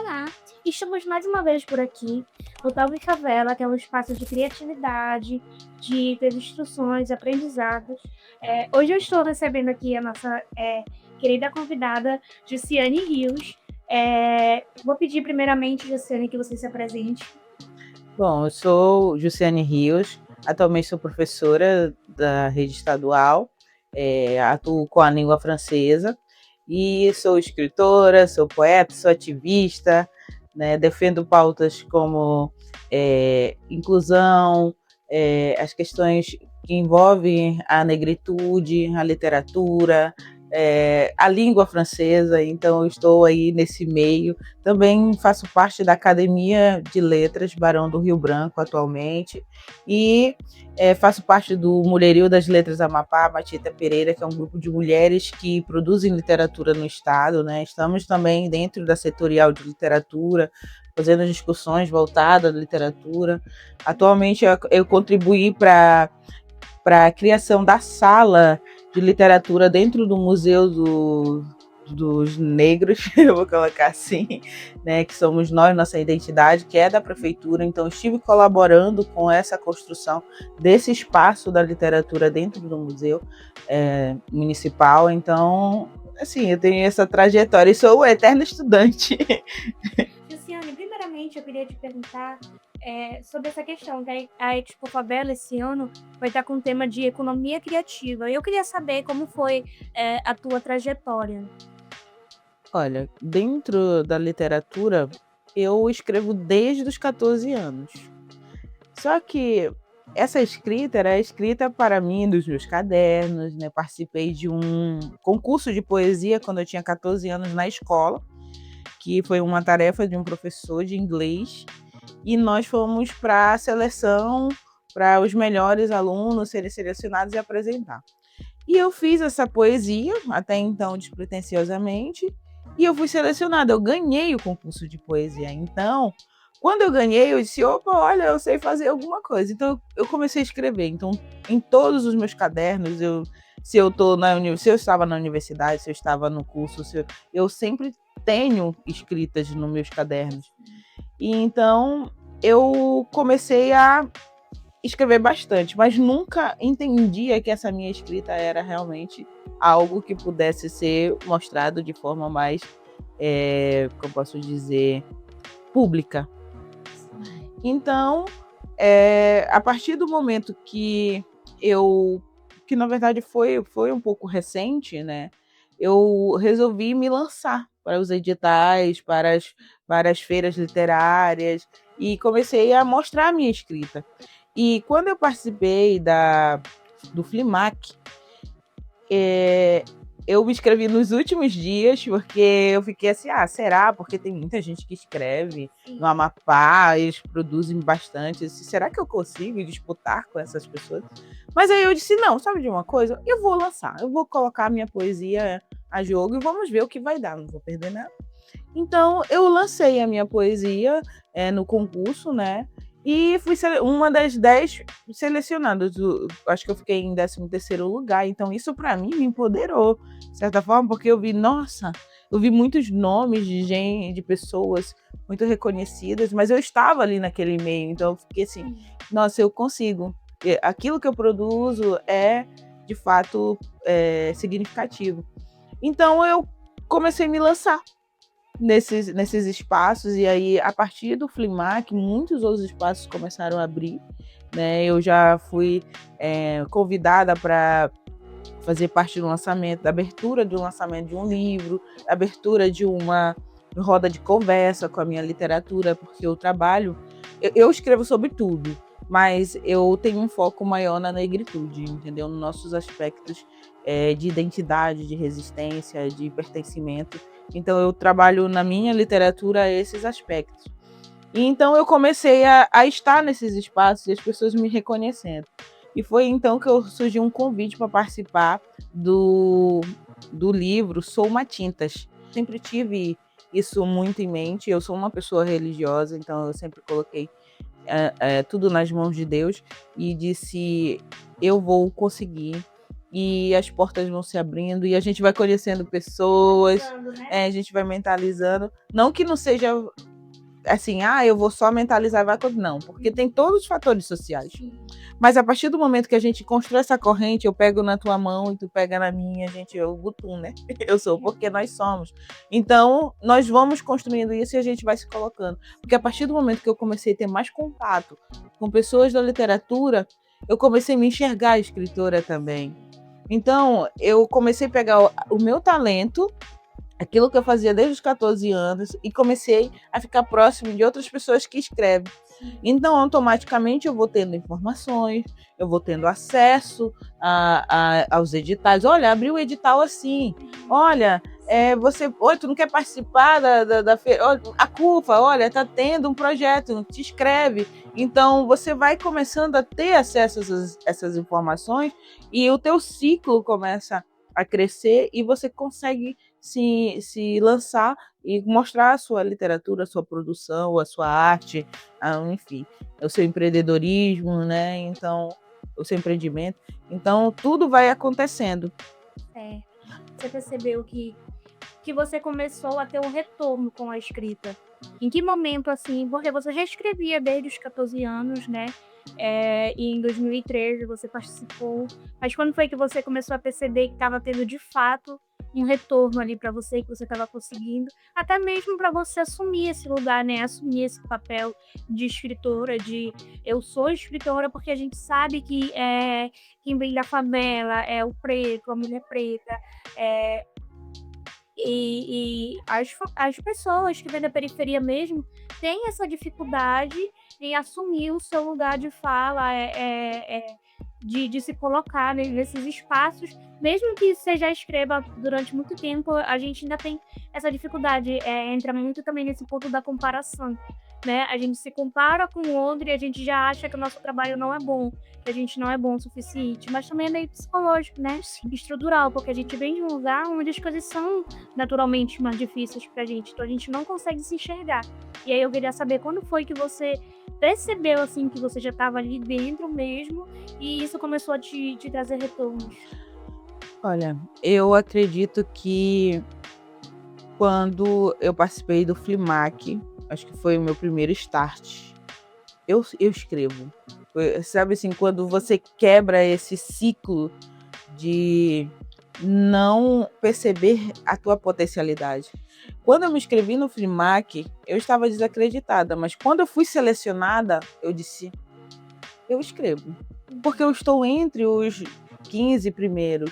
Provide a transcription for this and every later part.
Olá, estamos mais uma vez por aqui no Talvez Favela, que é um espaço de criatividade, dicas, instruções, aprendizados. Hoje eu estou recebendo aqui a nossa querida convidada, Jussiane Rios. Vou pedir primeiramente, Jussiane, que você se apresente. Bom, eu sou Jussiane Rios, atualmente sou professora da rede estadual, atuo com a língua francesa e sou escritora, sou poeta, sou ativista, né, defendo pautas como inclusão, as questões que envolvem a negritude, a literatura, a língua francesa, então eu estou aí nesse meio. Também faço parte da Academia de Letras Barão do Rio Branco atualmente e faço parte do Mulherio das Letras Amapá, Matita Pereira, que é um grupo de mulheres que produzem literatura no estado, né? Estamos também dentro da setorial de literatura, fazendo discussões voltadas à literatura. Atualmente eu contribuí para a criação da sala de literatura dentro do Museu dos Negros, eu vou colocar assim, né, que somos nós, nossa identidade, que é da prefeitura. Então, estive colaborando com essa construção desse espaço da literatura dentro do museu municipal. Então, assim, eu tenho essa trajetória e sou eterna estudante. Jussiane, primeiramente eu queria te perguntar sobre essa questão, que a Expo Favela esse ano vai estar com o tema de economia criativa. Eu queria saber como foi a tua trajetória. Olha, dentro da literatura, eu escrevo desde os 14 anos. Só que essa escrita era escrita para mim dos meus cadernos, né? Participei de um concurso de poesia quando eu tinha 14 anos na escola, que foi uma tarefa de um professor de inglês, e nós fomos para a seleção para os melhores alunos serem selecionados e apresentar. E eu fiz essa poesia, até então despretensiosamente, e eu fui selecionada. Eu ganhei o concurso de poesia. Então, quando eu ganhei, eu disse: opa, olha, eu sei fazer alguma coisa. Então, eu comecei a escrever. Então, em todos os meus cadernos, se eu estava na universidade, se eu estava no curso, eu sempre tenho escritas nos meus cadernos. E então, eu comecei a escrever bastante, mas nunca entendia que essa minha escrita era realmente algo que pudesse ser mostrado de forma mais, como eu posso dizer, pública. Então, a partir do momento que na verdade foi um pouco recente, né? Eu resolvi me lançar para os editais, para as feiras literárias e comecei a mostrar a minha escrita. E quando eu participei do Flimac, eu me inscrevi nos últimos dias, porque eu fiquei assim, será? Porque tem muita gente que escreve no Amapá, eles produzem bastante. Será que eu consigo disputar com essas pessoas? Mas aí eu disse, não, sabe de uma coisa? Eu vou lançar, eu vou colocar minha poesia a jogo e vamos ver o que vai dar, não vou perder nada. Então, eu lancei a minha poesia no concurso, né? E fui uma das 10 selecionadas. Acho que eu fiquei em 13º lugar. Então, isso para mim me empoderou, de certa forma, porque eu vi muitos nomes de gente, de pessoas muito reconhecidas, mas eu estava ali naquele meio. Então, eu fiquei assim, nossa, eu consigo. Aquilo que eu produzo é, de fato, significativo. Então, eu comecei a me lançar nesses espaços, e aí a partir do Flimac muitos outros espaços começaram a abrir, né? Eu já fui convidada para fazer parte do lançamento, da abertura do lançamento de um livro, da abertura de uma roda de conversa com a minha literatura, porque eu escrevo sobre tudo, mas eu tenho um foco maior na negritude, entendeu? Nos nossos aspectos de identidade, de resistência, de pertencimento. Então, eu trabalho na minha literatura esses aspectos. E então, eu comecei a estar nesses espaços e as pessoas me reconhecendo. E foi então que surgiu um convite para participar do livro Sou uma Tintas. Sempre tive isso muito em mente. Eu sou uma pessoa religiosa, então eu sempre coloquei tudo nas mãos de Deus e disse: eu vou conseguir e as portas vão se abrindo e a gente vai conhecendo pessoas, Né? a gente vai mentalizando. Não que não seja assim, eu vou só mentalizar e vai. Não, porque tem todos os fatores sociais. Mas a partir do momento que a gente constrói essa corrente, eu pego na tua mão e tu pega na minha, gente, eu Butum, né? Eu sou, porque nós somos. Então, nós vamos construindo isso e a gente vai se colocando. Porque a partir do momento que eu comecei a ter mais contato com pessoas da literatura, eu comecei a me enxergar escritora também. Então, eu comecei a pegar o meu talento, aquilo que eu fazia desde os 14 anos, e comecei a ficar próximo de outras pessoas que escrevem. Então, automaticamente, eu vou tendo informações, eu vou tendo acesso aos editais. Olha, abriu o edital assim. Olha, tu não quer participar da feira? A CUFA, olha, está tendo um projeto, te inscreve. Então, você vai começando a ter acesso a essas informações e o teu ciclo começa a crescer e você consegue se lançar e mostrar a sua literatura, a sua produção, a sua arte, enfim, o seu empreendedorismo, né? Então, o seu empreendimento. Então, tudo vai acontecendo. Você percebeu que você começou a ter um retorno com a escrita? Em que momento, assim, porque você já escrevia desde os 14 anos, né? E em 2013 você participou, mas quando foi que você começou a perceber que estava tendo de fato um retorno ali para você, que você estava conseguindo, até mesmo para você assumir esse lugar, né? Assumir esse papel de escritora, de eu sou escritora, porque a gente sabe que quem vem da favela é o preto, a mulher preta, e as pessoas que vêm da periferia mesmo têm essa dificuldade em assumir o seu lugar de fala, de se colocar nesses espaços, mesmo que você já escreva durante muito tempo, a gente ainda tem essa dificuldade, entra muito também nesse ponto da comparação, né? A gente se compara com o outro e a gente já acha que o nosso trabalho não é bom, que a gente não é bom o suficiente, mas também é meio psicológico, né? Estrutural, porque a gente vem de um lugar onde as coisas são naturalmente mais difíceis pra gente, então a gente não consegue se enxergar. E aí eu queria saber quando foi que você percebeu, assim, que você já estava ali dentro mesmo e isso começou a te trazer retornos? Olha, eu acredito que quando eu participei do Flimac, acho que foi o meu primeiro start, eu escrevo. Sabe assim, quando você quebra esse ciclo de não perceber a tua potencialidade. Quando eu me inscrevi no Flimac, eu estava desacreditada, mas quando eu fui selecionada, eu disse, eu escrevo, porque eu estou entre os 15 primeiros.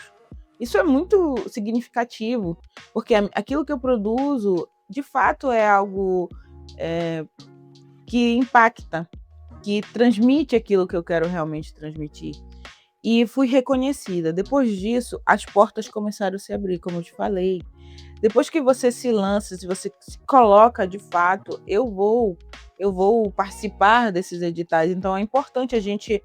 Isso é muito significativo, porque aquilo que eu produzo, de fato, é algo que impacta, que transmite aquilo que eu quero realmente transmitir. E fui reconhecida. Depois disso, as portas começaram a se abrir, como eu te falei. Depois que você se lança, se você se coloca de fato, eu vou participar desses editais. Então é importante a gente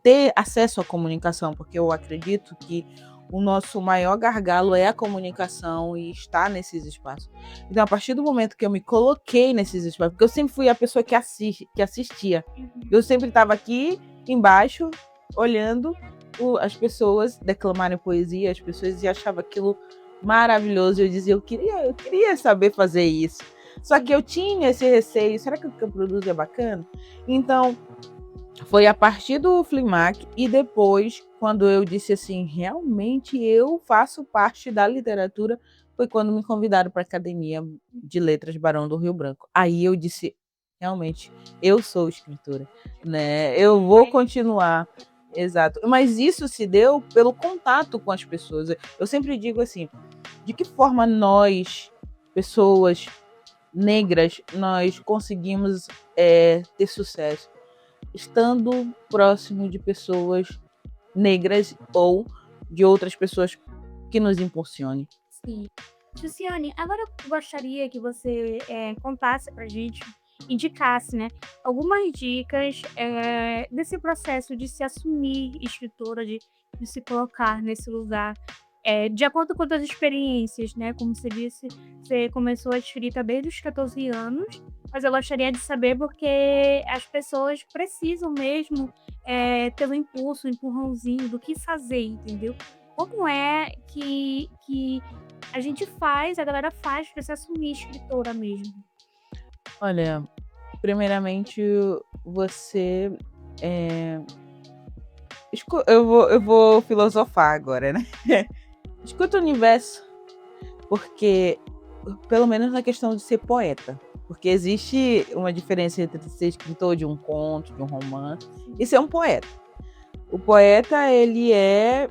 ter acesso à comunicação, porque eu acredito que o nosso maior gargalo é a comunicação e estar nesses espaços. Então, a partir do momento que eu me coloquei nesses espaços, porque eu sempre fui a pessoa que assistia, eu sempre estava aqui embaixo, olhando as pessoas declamarem poesia, as pessoas, e achava aquilo maravilhoso. Eu dizia, eu queria saber fazer isso. Só que eu tinha esse receio, será que o que eu produzo é bacana? Então, foi a partir do Flimac e depois, quando eu disse assim, realmente eu faço parte da literatura, foi quando me convidaram para a Academia de Letras Barão do Rio Branco. Aí eu disse, realmente, eu sou escritora, né? Eu vou continuar. Exato. Mas isso se deu pelo contato com as pessoas. Eu sempre digo assim, de que forma nós, pessoas negras, nós conseguimos ter sucesso? Estando próximo de pessoas negras ou de outras pessoas que nos impulsionem. Sim. Luciane, agora eu gostaria que você contasse pra gente, indicasse, né, algumas dicas desse processo de se assumir escritora, de se colocar nesse lugar, de acordo com as experiências, né? Como você disse, você começou a escrita desde os 14 anos, mas eu gostaria de saber porque as pessoas precisam mesmo ter um impulso, um empurrãozinho do que fazer, entendeu? Como é que a gente faz, a galera faz para se assumir escritora mesmo? Olha, primeiramente você eu vou filosofar agora, né? Escuta o universo, porque, pelo menos na questão de ser poeta, porque existe uma diferença entre ser escritor de um conto, de um romance, e ser um poeta. O poeta, ele é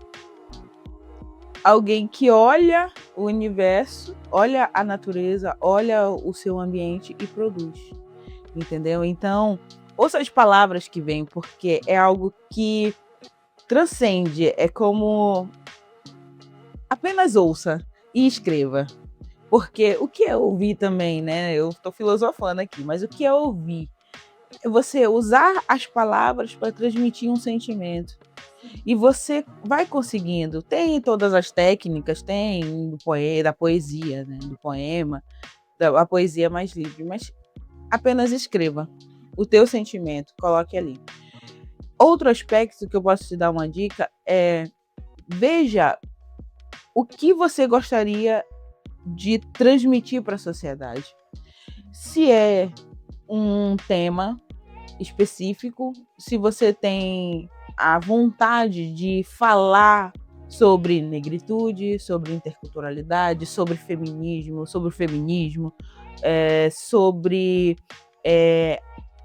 alguém que olha o universo, olha a natureza, olha o seu ambiente e produz, entendeu? Então, ouça as palavras que vêm, porque é algo que transcende, é como apenas ouça e escreva. Porque o que eu ouvi também, né? Eu estou filosofando aqui, mas o que eu ouvi é você usar as palavras para transmitir um sentimento. E você vai conseguindo. Tem todas as técnicas, tem da poesia, né? Do poema, a poesia mais livre, mas apenas escreva o teu sentimento, coloque ali. Outro aspecto que eu posso te dar uma dica é: veja o que você gostaria de transmitir para a sociedade. Se é um tema específico, se você tem a vontade de falar sobre negritude, sobre interculturalidade, sobre feminismo, sobre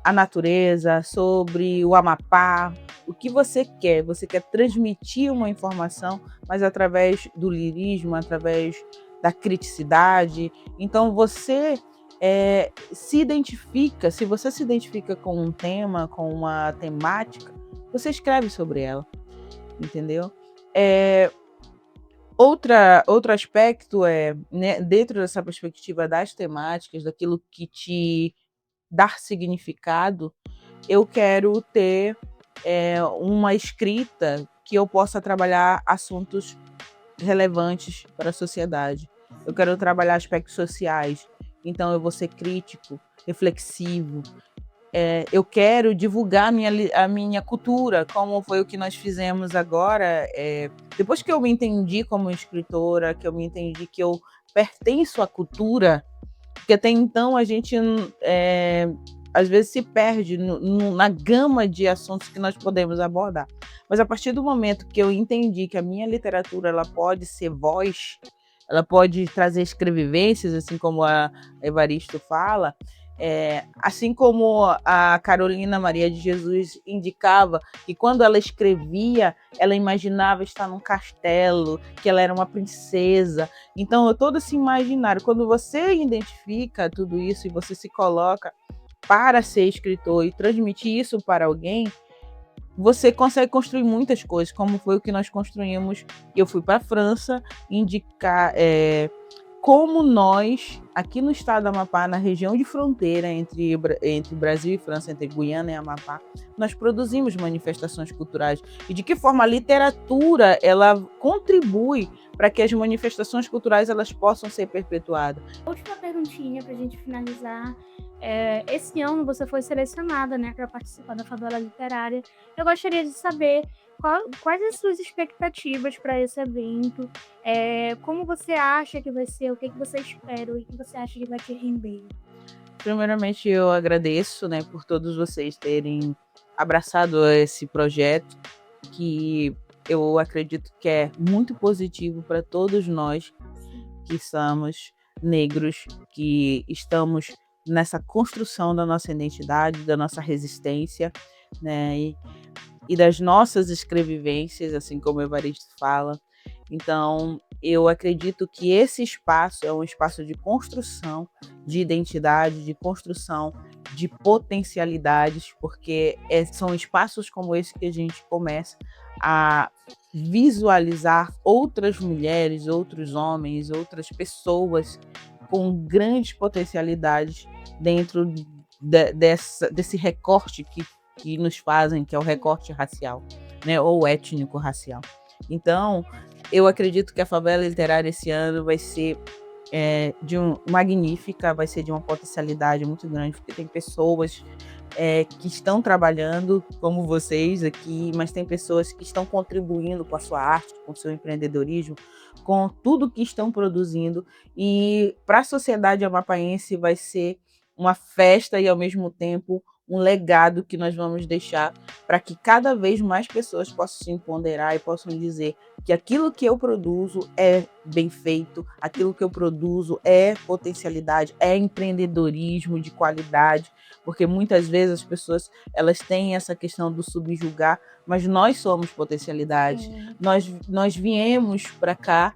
a natureza, sobre o Amapá, o que você quer? Você quer transmitir uma informação, mas através do lirismo, através da criticidade. Então você se identifica, se você se identifica com um tema, com uma temática, você escreve sobre ela, entendeu? Outro aspecto né, dentro dessa perspectiva das temáticas, daquilo que te dar significado, eu quero ter uma escrita que eu possa trabalhar assuntos relevantes para a sociedade. Eu quero trabalhar aspectos sociais, então eu vou ser crítico, reflexivo. Eu quero divulgar a minha cultura, como foi o que nós fizemos agora. Depois que eu me entendi como escritora, que eu me entendi que eu pertenço à cultura, porque até então a gente às vezes se perde na gama de assuntos que nós podemos abordar. Mas a partir do momento que eu entendi que a minha literatura ela pode ser voz, ela pode trazer escrevivências, assim como a Evaristo fala, assim como a Carolina Maria de Jesus indicava que quando ela escrevia, ela imaginava estar num castelo, que ela era uma princesa. Então, todo esse imaginário, quando você identifica tudo isso e você se coloca para ser escritor e transmitir isso para alguém, você consegue construir muitas coisas, como foi o que nós construímos. Eu fui para a França indicar como nós, aqui no estado do Amapá, na região de fronteira entre Brasil e França, entre Guiana e Amapá, nós produzimos manifestações culturais. E de que forma a literatura ela contribui para que as manifestações culturais elas possam ser perpetuadas. Última perguntinha para a gente finalizar. Esse ano você foi selecionada, né, para participar da Favela Literária. Eu gostaria de saber quais as suas expectativas para esse evento, como você acha que vai ser, o que você espera e o que você acha que vai te render. Primeiramente, eu agradeço, né, por todos vocês terem abraçado esse projeto, que eu acredito que é muito positivo para todos nós que somos negros, que estamos nessa construção da nossa identidade, da nossa resistência, né, e das nossas escrevivências, assim como o Evaristo fala. Então, eu acredito que esse espaço é um espaço de construção de identidade, de construção de potencialidades, porque são espaços como esse que a gente começa a visualizar outras mulheres, outros homens, outras pessoas com grandes potencialidades dentro desse recorte que nos fazem, que é o recorte racial, né, ou étnico-racial. Então, eu acredito que a Favela Literária esse ano vai ser magnífica, vai ser de uma potencialidade muito grande, porque tem pessoas que estão trabalhando, como vocês aqui, mas tem pessoas que estão contribuindo com a sua arte, com o seu empreendedorismo, com tudo que estão produzindo. E para a sociedade amapaense vai ser uma festa e, ao mesmo tempo, um legado que nós vamos deixar para que cada vez mais pessoas possam se empoderar e possam dizer que aquilo que eu produzo é bem feito, aquilo que eu produzo é potencialidade, é empreendedorismo de qualidade, porque muitas vezes as pessoas elas têm essa questão do subjugar, mas nós somos potencialidade. Nós viemos para cá,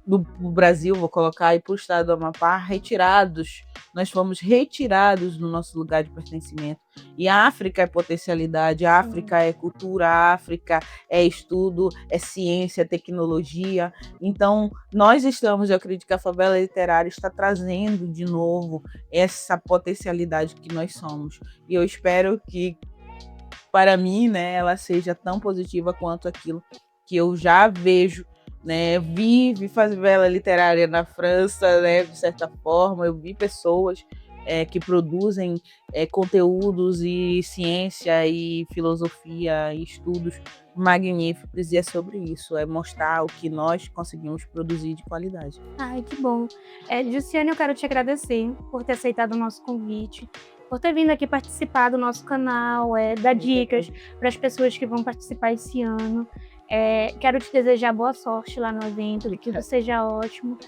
do Brasil, vou colocar, e para o estado do Amapá, retirados. Nós fomos retirados do nosso lugar de pertencimento. E a África é potencialidade, a África é cultura, a África é estudo, é ciência, é tecnologia. Então, nós estamos, eu acredito que a Favela Literária está trazendo de novo essa potencialidade que nós somos. E eu espero que, para mim, né, ela seja tão positiva quanto aquilo que eu já vejo, né? Vi favela literária na França, né? De certa forma, eu vi pessoas que produzem conteúdos e ciência e filosofia e estudos magníficos, e é sobre isso, é mostrar o que nós conseguimos produzir de qualidade. Ai, que bom. Jussiane, eu quero te agradecer por ter aceitado o nosso convite, por ter vindo aqui participar do nosso canal, dar dicas para as pessoas que vão participar esse ano. Quero te desejar boa sorte lá no evento, que tudo seja ótimo.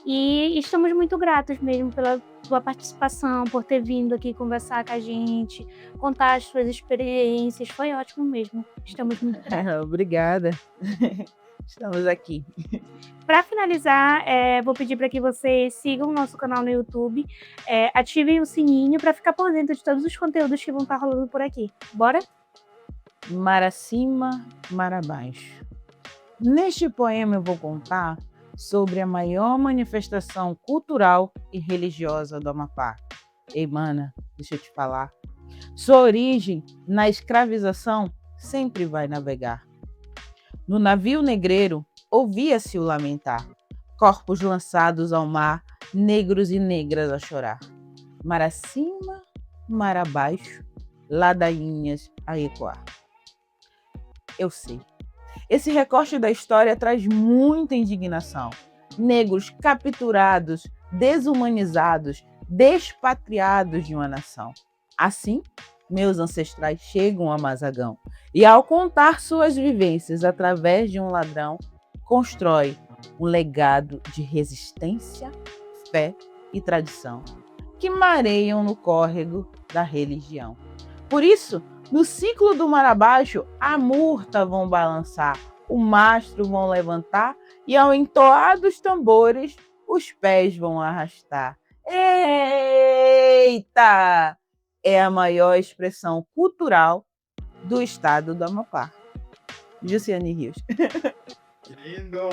E estamos muito gratos mesmo pela tua participação, por ter vindo aqui conversar com a gente, contar as suas experiências. Foi ótimo mesmo. Estamos muito gratos. Obrigada. Estamos aqui. Para finalizar, vou pedir para que vocês sigam o nosso canal no YouTube, ativem o sininho para ficar por dentro de todos os conteúdos que vão estar rolando por aqui. Bora? Mar acima, mar abaixo. Neste poema eu vou contar sobre a maior manifestação cultural e religiosa do Amapá. Ei, mana, deixa eu te falar. Sua origem na escravização sempre vai navegar. No navio negreiro ouvia-se o lamentar, corpos lançados ao mar, negros e negras a chorar. Mar acima, mar abaixo, ladainhas a ecoar. Eu sei. Esse recorte da história traz muita indignação. Negros capturados, desumanizados, despatriados de uma nação. Assim, meus ancestrais chegam a Mazagão e, ao contar suas vivências através de um ladrão, constrói um legado de resistência, fé e tradição que mareiam no córrego da religião. Por isso, no ciclo do mar abaixo, a murta vão balançar, o mastro vão levantar e, ao entoar dos tambores, os pés vão arrastar. Eita! É a maior expressão cultural do estado do Amapá. Jussiane Rios. Lindo!